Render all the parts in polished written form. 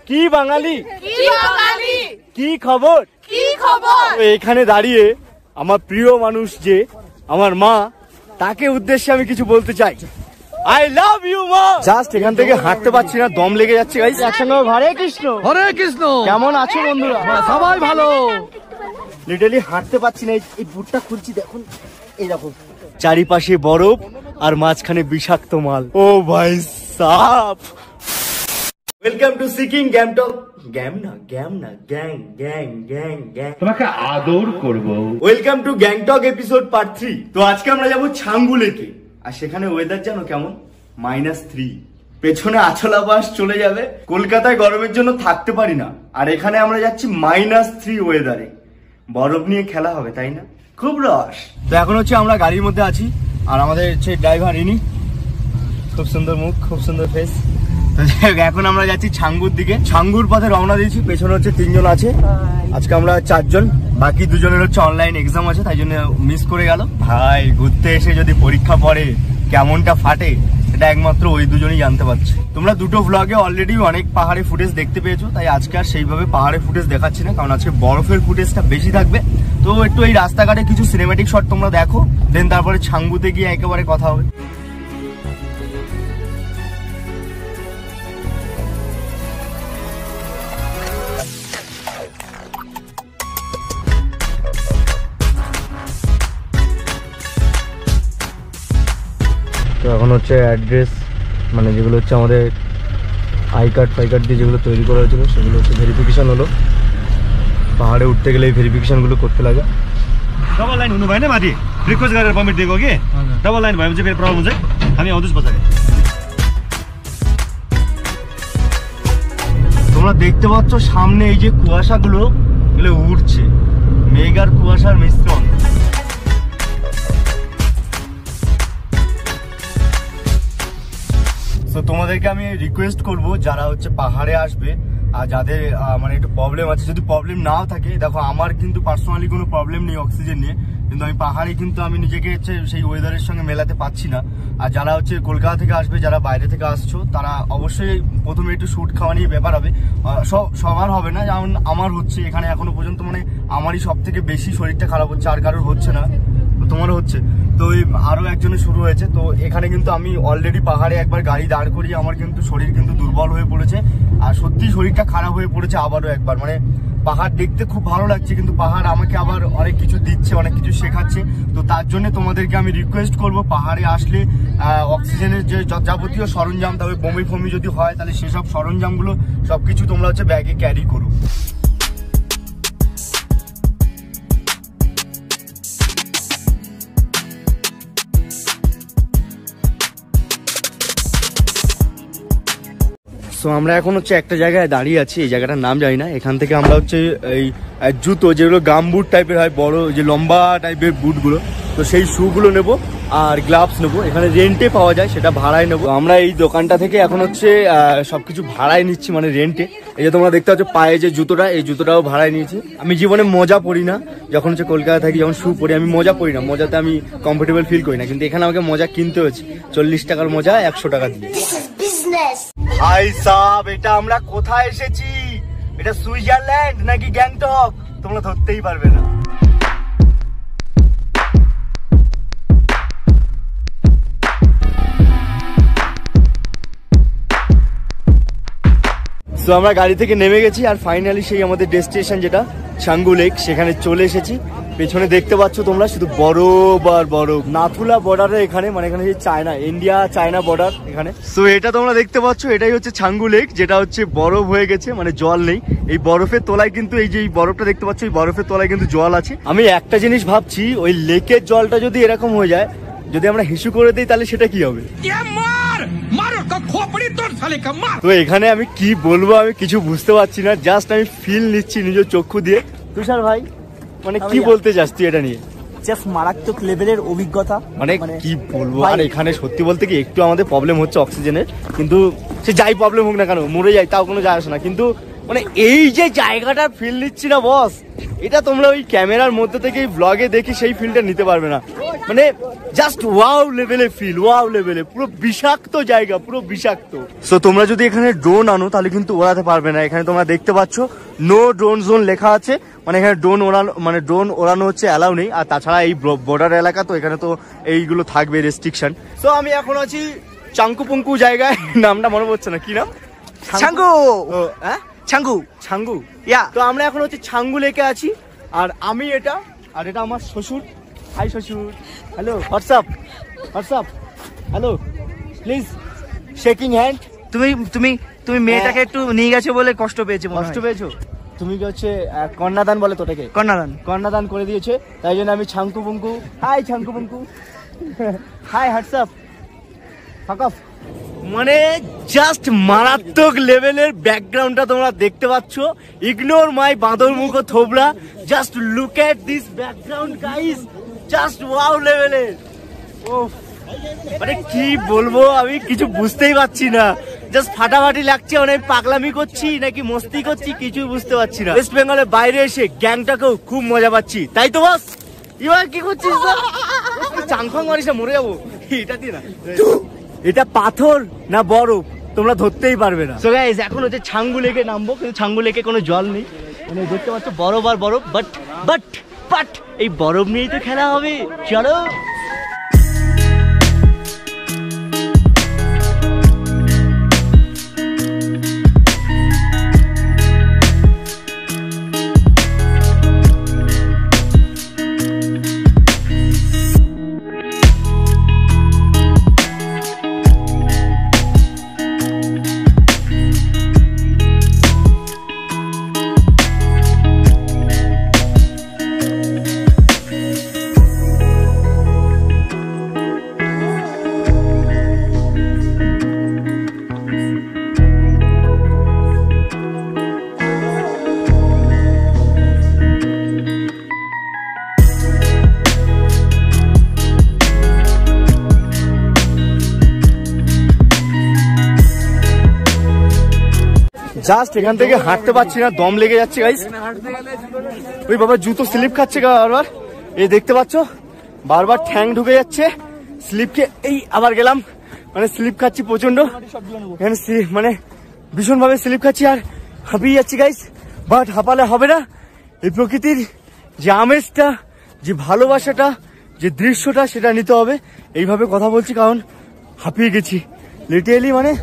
কি বাঙালি, কি খবর, এখানে দাঁড়িয়ে আমার প্রিয় মানুষ যে আমার মা, তাকে উদ্দেশ্যে আমি কিছু বলতে চাই। I love you মা। জাস্ট এখান থেকে হাঁটতে পারছি না, দম লেগে যাচ্ছে। গাইস একসঙ্গে হরে কৃষ্ণ, হরে কৃষ্ণ। কেমন আছো বন্ধুরা? সবাই ভালো। লিটারলি হাঁটতে পারছি না, এই বুটটা খুলছি দেখুন, এই দেখো চারিপাশে বরফ আর মাঝখানে বিষাক্ত মাল। ও ভাই sub, welcome to seeking Gangtok. তোমাকে আদর করব। Welcome to Gangtok episode part 3। তো আজকে আমরা যাবো ছাঙ্গু লেকে, আর সেখানে ওয়েদার জানো কেমন? -3। পেছনে আছল আবাস চলে যাবে। কলকাতায় গরমের জন্য থাকতে পারি না, আর এখানে আমরা যাচ্ছি -3 ওয়েদারে। বরফ নিয়ে খেলা হবে, তাই না? খুব রস। তো এখন হচ্ছে আমরা গাড়ির মধ্যে আছি, আর আমাদের হচ্ছে ড্রাইভার ইনি, খুব সুন্দর মুখ, খুব সুন্দর ফেস। এখন আমরা যাচ্ছি ছাঙ্গুর দিকে। ছাঙ্গুর পথে রওনা দিয়েছি। পেছনে হচ্ছে 3 জন আছে, আজকে আমরা 4 জন। বাকি 2 জনের হচ্ছে অনলাইন এক্সাম আছে, তাই জন্য মিস করে গেল। ভাই ঘুরতে এসে যদি পরীক্ষা পড়ে কেমনটা ফাটে, এটা একমাত্র ওই 2 জনই জানতে পারছে। তোমরা দুটো ভ্লগে অলরেডি অনেক পাহাড়ে ফুটেজ দেখতে পেয়েছো, তাই আজকে আর সেইভাবে পাহাড়ে ফুটেজ দেখাচ্ছি না, কারণ আজকে বরফের ফুটেজটা বেশি থাকবে। তো একটু এই রাস্তাঘাটে কিছু সিনেম্যাটিক শট তোমরা দেখো, দেন তারপরে ছাঙ্গুতে গিয়ে একেবারে কথা হবে। তো এখন হচ্ছে অ্যাড্রেস, মানে যেগুলো হচ্ছে আমাদের আই কার্ড দিয়ে যেগুলো তৈরি করা হয়েছিল, সেগুলো হচ্ছে ভেরিফিকেশন হলো। पाहाड़े उठते गए भेरिफिकेशन गुलो करते लगा। डबल लाइन हुनु भएन माथि रिक्वेस्ट गरेर परमिट दिएको कि डबल लाइन भएपछि फेरि प्रब्लम हुन्छ। हामी आउँदैछ पछाडि। তোমরা দেখতে পাচ্ছ সামনে এই যে কুয়াশাগুলো, এগুলো উড়ছে, মেঘ আর কুয়াশার মিশ্রণ। তো তোমাদেরকে আমি রিকোয়েস্ট করব, যারা হচ্ছে পাহাড়ে আসবে আর যাদের মানে একটু প্রবলেম আছে, যদি প্রবলেম নাও থাকে, দেখো আমার কিন্তু পার্সোনালি কোনো প্রবলেম নেই অক্সিজেন নিয়ে, কিন্তু আমি পাহাড়ে কিন্তু আমি নিজেকে হচ্ছে সেই ওয়েদারের সঙ্গে মেলাতে পারছি না। আর যারা হচ্ছে কলকাতা থেকে আসবে, যারা বাইরে থেকে আসছো, তারা অবশ্যই প্রথমে একটু শুট খাওয়া নিয়ে ব্যাপার হবে। সবার হবে না, যেমন আমার হচ্ছে এখানে এখনো পর্যন্ত, মানে আমারই সব থেকে বেশি শরীরটা খারাপ হচ্ছে, আর কারোর হচ্ছে না, তোমারও হচ্ছে। তো আরো একজনের শুরু হয়েছে। তো এখানে কিন্তু আমি অলরেডি পাহাড়ে একবার গাড়ি দাঁড় করিয়ে আমার কিন্তু শরীর কিন্তু দুর্বল হয়ে পড়েছে, আর সত্যি শরীরটা খারাপ হয়ে পড়েছে আবারও একবার। মানে পাহাড় দেখতে খুব ভালো লাগছে, কিন্তু পাহাড় আমাকে আবার অনেক কিছু দিচ্ছে, অনেক কিছু শেখাচ্ছে। তো তার জন্য তোমাদেরকে আমি রিকোয়েস্ট করব, পাহাড়ে আসলে অক্সিজেনের যে যাবতীয় সরঞ্জাম, তবে বমি ফমি যদি হয় তাহলে সেসব সরঞ্জামগুলো সবকিছু তোমরা হচ্ছে ব্যাগে ক্যারি করো। সো আমরা এখন হচ্ছে একটা জায়গায় দাঁড়িয়ে আছি, এই জায়গাটার নাম জানি না। এখান থেকে আমরা হচ্ছে এই জুতো, যেগুলো গাম বুট টাইপের হয়, বড় যে লম্বা টাইপের বুটগুলো, তো সেই শুগুলো নেবো আর গ্লাভস নেবো। এখানে রেন্টে পাওয়া যায়, সেটা ভাড়ায় নেবো। আমরা এই দোকানটা থেকে এখন হচ্ছে সবকিছু ভাড়ায় নিচ্ছি, মানে রেন্টে। এই যে তোমরা দেখতে পাচ্ছ পায়ে যে জুতোটা, এই জুতোটাও ভাড়ায় নিয়েছি। আমি জীবনে মোজা পরি না, যখন হচ্ছে কলকাতা থাকি, যখন শু পরি, আমি মোজা পরি না, মোজাতে আমি কমফোর্টেবল ফিল করি না। কিন্তু এখানে আমাকে মোজা কিনতে হয়েছে, 40 টাকার মোজা 100 টাকা দিয়ে। ভাই সাব, এটা আমরা কোথায় এসেছি? এটা সুইজারল্যান্ড নাকি গ্যাংটক, তোমরা ধরতেই পারবে না। তো আমরা গাড়ি থেকে নেমে গেছি, আর ফাইনালি সেই আমাদের ডেস্টিনেশন যেটা ছাঙ্গু লেক, সেখানে চলে এসেছি। পেছনে দেখতে পাচ্ছ তোমরা শুধু বরফ আর বরফ। নাথুলা বর্ডারে এখানে, মানে এখানে যে চায়না, ইন্ডিয়া চায়না বর্ডার এখানে। তো এটা তোমরা দেখতে পাচ্ছ, এটাই হচ্ছে ছাঙ্গু লেক, যেটা হচ্ছে বরফ হয়ে গেছে, মানে জল নেই। এই বরফের তলায় কিন্তু, এই যে এই বরফটা দেখতে পাচ্ছ, এই বরফের তলায় কিন্তু জল আছে। আমি একটা জিনিস ভাবছি, ওই লেকের জলটা যদি এরকম হয়ে যায়, যদি আমরা হিসু করে দিই, তাহলে সেটা কি হবে? তো এখানে আমি কি বলবো, আমি কিছু বুঝতে পারছি না, জাস্ট আমি ফিল নিচ্ছি নিজের চক্ষু দিয়ে। তুষার ভাই, মানে কি বলতে চাস তুই এটা নিয়ে? জাস্ট মারাত্মক লেভেলের অভিজ্ঞতা, মানে কি বলবো। আর এখানে সত্যি বলতে কি একটু আমাদের প্রবলেম হচ্ছে অক্সিজেনের, কিন্তু সে যাই প্রবলেম হোক না কেন, মরে যাই তাও কোনো যায় আসে না, কিন্তু মানে এই যে জায়গাটার ফিল নিচ্ছি না বস, এটা তোমরা ওই ক্যামেরার মধ্যে থেকে ব্লগে দেখে সেই ফিলটা নিতে পারবে না। মানে জাস্ট ওয়াও লেভেলে ফিল, ওয়াও লেভেলে, পুরো বিষাক্ত জায়গা, পুরো বিষাক্ত। সো তোমরা যদি এখানে ড্রোন আনো তাহলে কিন্তু ওড়াতে পারবে না। এখানে তোমরা দেখতে পাচ্ছ নো ড্রোন জোন লেখা আছে, মানে এখানে ড্রোন ওড়ানো হচ্ছে অ্যালাউ নেই। আর তাছাড়া এই বর্ডার এলাকা তো এখানে তো এইগুলো থাকবে রেস্ট্রিকশন। সো আমি এখন আছি চাঙ্কুপুঙ্কু জায়গায়, নামটা মনে পড়ছে না, কি নাম? ছাঙ্গু। হ্যাঁ, ছাঙ্গু। ছাঙ্গু। ইয়া, তো আমরা এখন হচ্ছে ছাঙ্গু লেকে আছি। আর আমি এটা, আর এটা আমার শ্বশুর। হাই শ্বশুর, hello, WhatsApp, WhatsApp, hello, please shaking hand. তুমি মেয়েটাকে একটু নিয়ে গেছো বলে কষ্ট পেয়েছে। কষ্ট পেয়েছো? তুমি কি হচ্ছে কন্যাদান বলে তোটাকে? কন্যাদান করে দিয়েছে, তাই জন্য আমি ছাঙ্কু পুঙ্কু। হাই ছাঙ্কু পুঙ্কু, হাই হোয়াটসঅ্যাপ, ফাকফ। মানে জাস্ট মারাত্মক লেভেলের ব্যাকগ্রাউন্ডটা তোমরা দেখতে পাচ্ছ। ইগনোর মাই বাঁদর মুখ থোবড়া, just look at this background guys, just wow লেভেলের। ওফ, মানে কি বলবো, আমি কিছু বুঝতেই পারছি না। জাস্ট ফাটাফাটি লাগছে, মানে পাগলামি করছি নাকি মস্তি করছি কিছুই বুঝতে পারছি না। ওয়েস্ট বেঙ্গলের বাইরে এসে গ্যাংটাকেও খুব মজা পাচ্ছি, তাই তো বস? এবার কি করছিস? চাংফাং মারিস না, মরে যাবো। এটা দিয়ে না, এটা পাথর না বরফ তোমরা ধরতেই পারবে না। সো গাইস, এখন হচ্ছে ছাঙ্গু লেকে নামবো, কিন্তু ছাঙ্গু লেকে কোনো জল নেই। মানে দেখতে পাচ্ছ বরফ আর বরফ, বাট এই বরফ নিয়েই তো খেলা হবে, চলো। জাস্ট এখান থেকে হাঁটতে পারছি না, দম লেগে যাচ্ছে গাইস। ওই বাবা জুতো স্লিপ খাচ্ছে বারবার, এই দেখতে পাচ্ছ বারবার ঠ্যাং ঢুকে যাচ্ছে স্লিপকে। এই আবার গেলাম, মানে স্লিপ খাচ্ছি প্রচন্ড, মানে ভীষণ ভাবে স্লিপ খাচ্ছি আর হাঁপিয়ে যাচ্ছি গাইস। বাট হাঁপালে হবে না, এই প্রকৃতির যে আমেজটা, যে ভালোবাসাটা, যে দৃশ্যটা, সেটা নিতে হবে। এইভাবে কথা বলছি কারণ হাঁপিয়ে গেছি লিটারেলি, মানে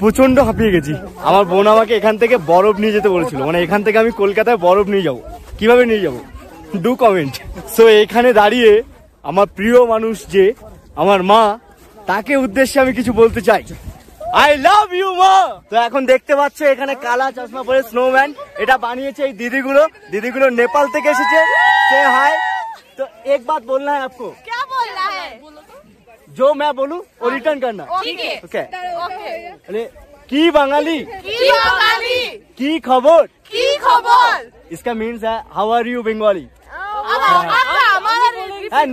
প্রচন্ড হাঁপিয়ে গেছি। আমার বোন আমাকে এখান থেকে বরফ নিয়ে যেতে বলেছিল, মানে এখান থেকে আমি কলকাতায় বরফ নিয়ে যাব। কিভাবে নিয়ে যাব ডু কমেন্ট। সো এখানে দাঁড়িয়ে আমার প্রিয় মানুষ যে আমার মা, তাকে উদ্দেশ্যে আমি কিছু বলতে চাই। আই লাভ ইউ মা। তো এখন দেখতে পাচ্ছ এখানে কালা চশমা পরে স্নোম্যান, এটা বানিয়েছে এই দিদিগুলো নেপাল থেকে এসেছে। সে হাই। তো এক बात बोलना है आपको। क्या बोलना है? जो मैं बोलूं वो रिटर्न करना। ओके। अरे की बंगाली, की खबर, इसका मीन्स है how are you Bengali.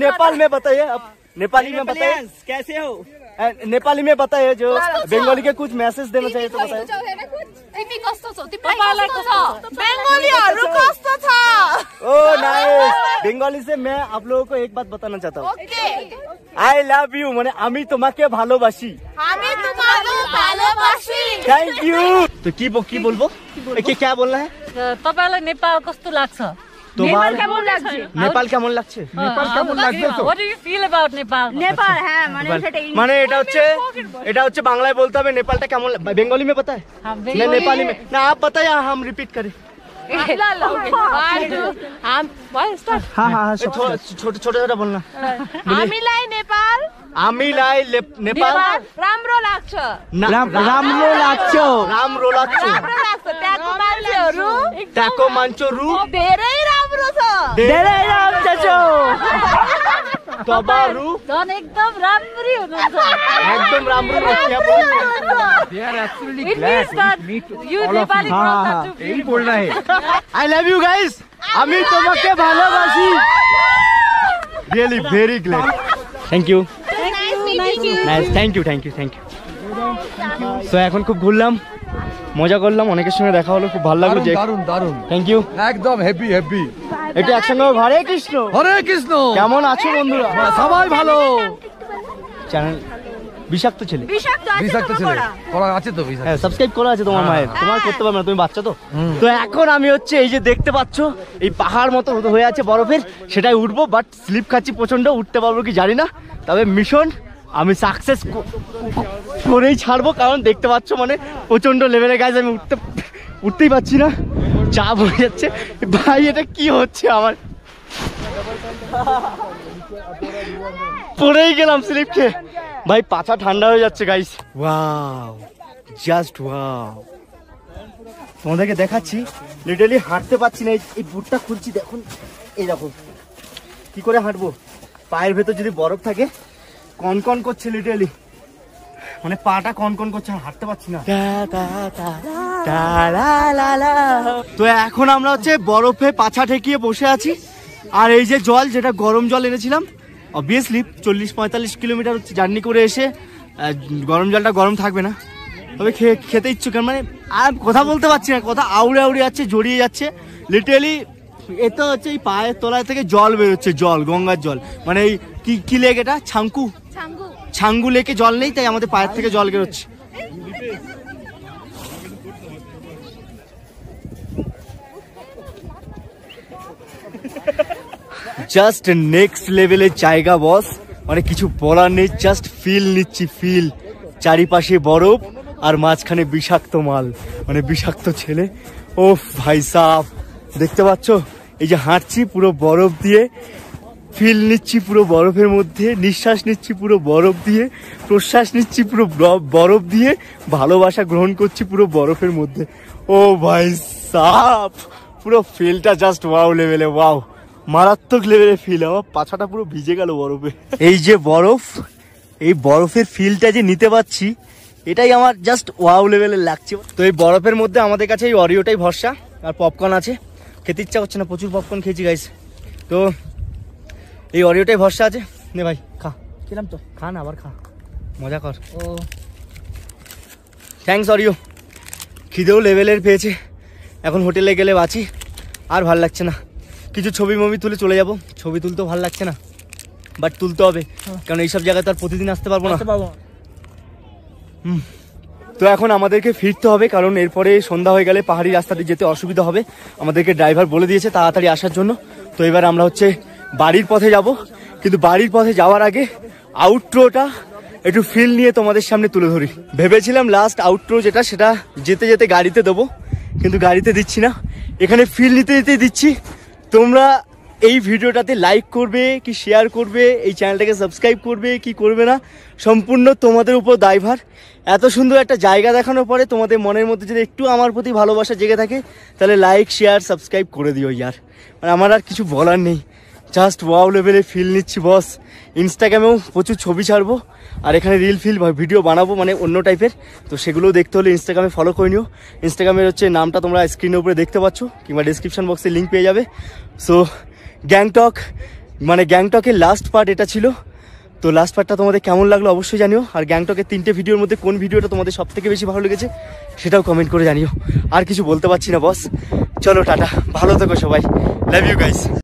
Nepal में बताइए, अब नेपाली में बताइए कैसे हो। नेपाली में बताइए, जो बंगाली के कुछ मैसेज देना चाहिए तो बताइए। ओ नाइस। बंगाली से मैं आप लोगों को एक बात बताना चाहता हूँ। आई लव यू, माने आमी তোমাকে ভালোবাসি। Thank you. तो की बोलबो, क्या बोलना है? तपाईलाई नेपाल कस्तो लाग्छ? नेपाल কেমন লাগছে? What do you feel about Nepal? মানে এটা হচ্ছে বাংলায় বলতে হবে। नेपालটা কেমন, বেঙ্গলি में पता है? मैं नेपाली में ना, आप बताइए, हम रिपीट करें। छोटा बोलना। हामीलाई नेपाल राम्रो लाग्छ। ट्याको मान्छेहरू धेरै राम्रो छ। तपाईहरु झन् एकदम राम्री हुनुहुन्छ। एकदम राम्रो It means that you Nepali brother to be बोलना है। I love you guys. আমি তোমাকে ভালোবাসি। Really very glad. Thank you. Nice. Thank you. So এখন খুব ঘুরলাম, মজা করলাম, অনেকের সঙ্গে দেখা হলো, খুব ভালো লাগলো। দারুন দারুন, থ্যাংক ইউ, একদম হ্যাপি হ্যাপি। একটু একসঙ্গে হরে কৃষ্ণ। হরে কৃষ্ণ। কেমন আছো বন্ধুরা? সবাই ভালো। চ্যানেল বিষাক্ত ছেলে, বিষাক্ত ছেলে করা আছে তো, হ্যাঁ সাবস্ক্রাইব করা আছে তোমার মায়ের, তোমার করতে পারবে না, তুমি বাচ্চা তো। তো এখন আমি হচ্ছে এই যে দেখতে পাচ্ছ এই পাহাড় মতো হয়ে আছে বরফের, সেটাই উঠবো, বাট স্লিপ খাচ্ছি প্রচন্ড, উঠতে পারবো কি জানি না, তবে মিশন আমি সাকসেস করেই ছাড়বো, কারণ দেখতে পাচ্ছ মানে প্রচন্ড লেভেলের গাছ, আমি উঠতেই পারছি না, চাপ হয়ে যাচ্ছে। ভাই এটা কি হচ্ছে আমার, পড়েই গেলাম স্লিপ খেয়ে, ভাই পাছা ঠান্ডা হয়ে যাচ্ছে গাইস। ওয়াও, জাস্ট ওয়াও, তোমাদেরকে দেখাচ্ছি, লিটারালি হাঁটতে পারছি না, এই বুটটা খুলছি দেখুন, এই দেখো কি করে হাঁটবো, পায়ের ভেতর যদি বরফ থাকে কনকন করছে, লিটারালি মানে পাটা কনকন করছে, হাঁটতে পারছি না। তো এখন আমরা হচ্ছে বরফে পাছা ঠেকিয়ে বসে আছি, আর এই যে জল, যেটা গরম জল এনেছিলাম, অবভিয়াসলি 40-45 কিলোমিটার হচ্ছে জার্নি করে এসে গরম জলটা গরম থাকবে না, তবে খেতে ইচ্ছুক, মানে আর কথা বলতে পারছি না, কথা আউড়ে আউড়ে যাচ্ছে, জড়িয়ে যাচ্ছে লিটারালি। এটা হচ্ছে এই পায়ের তলায় থেকে জল বেরোচ্ছে, জল গঙ্গার জল, মানে এই কি লেক এটা, ছাঙ্গু লেকে জল নেই, তাই আমাদের পায়ের থেকে জল বেরোচ্ছে। জাস্ট নেক্সট লেভেলের জায়গা বস, মানে কিছু বলার নেই, জাস্ট ফিল নিচ্ছি, ফিল, চারিপাশে বরফ আর মাঝখানে বিষাক্ত মাল, মানে বিষাক্ত ছেলে। ও ভাই সাহ, দেখতে পাচ্ছ এই যে হাঁটছি পুরো বরফ দিয়ে, ফিল নিচ্ছি পুরো বরফের মধ্যে, নিঃশ্বাস নিচ্ছি পুরো বরফ দিয়ে, প্রশ্বাস নিচ্ছি পুরো বরফ দিয়ে, ভালোবাসা গ্রহণ করছি পুরো বরফের মধ্যে। ও ভাই সাহ, পুরো ফিলটা জাস্ট ওয়াও লেভেলে, ওয়াও, মারাত্মক লেভেলের ফিল, আমার পাছাটা পুরো ভিজে গেল বরফে। এই যে বরফ, এই বরফের ফিলটা যে নিতে পারছি, এটাই আমার জাস্ট ওয়াও লেভেলের লাগছে। তো এই বরফের মধ্যে আমাদের কাছে এই অরিওটাই ভরসা, আর পপকর্ন আছে, খেতে ইচ্ছা করছে না, প্রচুর পপকর্ন খেয়েছি গাইস, তো এই অরিওটাই ভরসা আছে। নে ভাই খা, খেলাম তো, খা না, আবার খা, মজা কর। ও থ্যাংকস অরিও, খিদেও লেভেলের পেয়েছে, এখন হোটেলে গেলে বাঁচি, আর ভাল লাগছে না, কিছু ছবি মবি তুলে চলে যাব, ছবি তুলতেও ভাল লাগছে না, বাট তুলতে হবে, কারণ এইসব জায়গায় তো আর প্রতিদিন আসতে পারবো না। তো এখন আমাদেরকে ফিরতে হবে, কারণ এরপরে সন্ধ্যা হয়ে গেলে পাহাড়ি রাস্তাতে যেতে অসুবিধা হবে, আমাদেরকে ড্রাইভার বলে দিয়েছে তাড়াতাড়ি আসার জন্য। তো এবার আমরা হচ্ছে বাড়ির পথে যাব, কিন্তু বাড়ির পথে যাওয়ার আগে আউটরোটা একটু ফিল নিয়ে তোমাদের সামনে তুলে ধরি। ভেবেছিলাম লাস্ট আউটরো যেটা, সেটা যেতে যেতে গাড়িতে দেবো, কিন্তু গাড়িতে দিচ্ছি না, এখানে ফিল নিতে নিতে দিচ্ছি। তোমরা এই ভিডিওটাতে লাইক করবে কি শেয়ার করবে, এই চ্যানেলটাকে সাবস্ক্রাইব করবে কি করবে না, সম্পূর্ণ তোমাদের উপর দায়ভার। এত সুন্দর একটা জায়গা দেখানোর পরে তোমাদের মনের মধ্যে যদি একটু আমার প্রতি ভালোবাসা জেগে থাকে, তাহলে লাইক শেয়ার সাবস্ক্রাইব করে দিও ইয়ার, মানে আমার আর কিছু বলার নেই, জাস্ট ওয়াও লেভেলে ফিল নিচ্ছি বস। ইনস্টাগ্রামেও প্রচুর ছবি ছাড়বো, আর এখানে রিল ফিল ভিডিও বানাবো, মানে অন্য টাইপের, তো সেগুলোও দেখতে হলে ইনস্টাগ্রামে ফলো করে নিও। ইনস্টাগ্রামের হচ্ছে নামটা তোমরা স্ক্রিনের উপরে দেখতে পাচ্ছ, কিংবা ডিসক্রিপশন বক্সে লিঙ্ক পেয়ে যাবে। সো গ্যাংটক, মানে গ্যাংটকের লাস্ট পার্ট এটা ছিল, তো লাস্ট পার্টটা তোমাদের কেমন লাগলো অবশ্যই জানিও, আর গ্যাংটকের 3টে ভিডিওর মধ্যে কোন ভিডিওটা তোমাদের সব থেকে বেশি ভালো লেগেছে সেটাও কমেন্ট করে জানিও। আর কিছু বলতে পারছি না বস, চলো টাটা, ভালো থেকো সবাই, লাভ ইউ গাইস।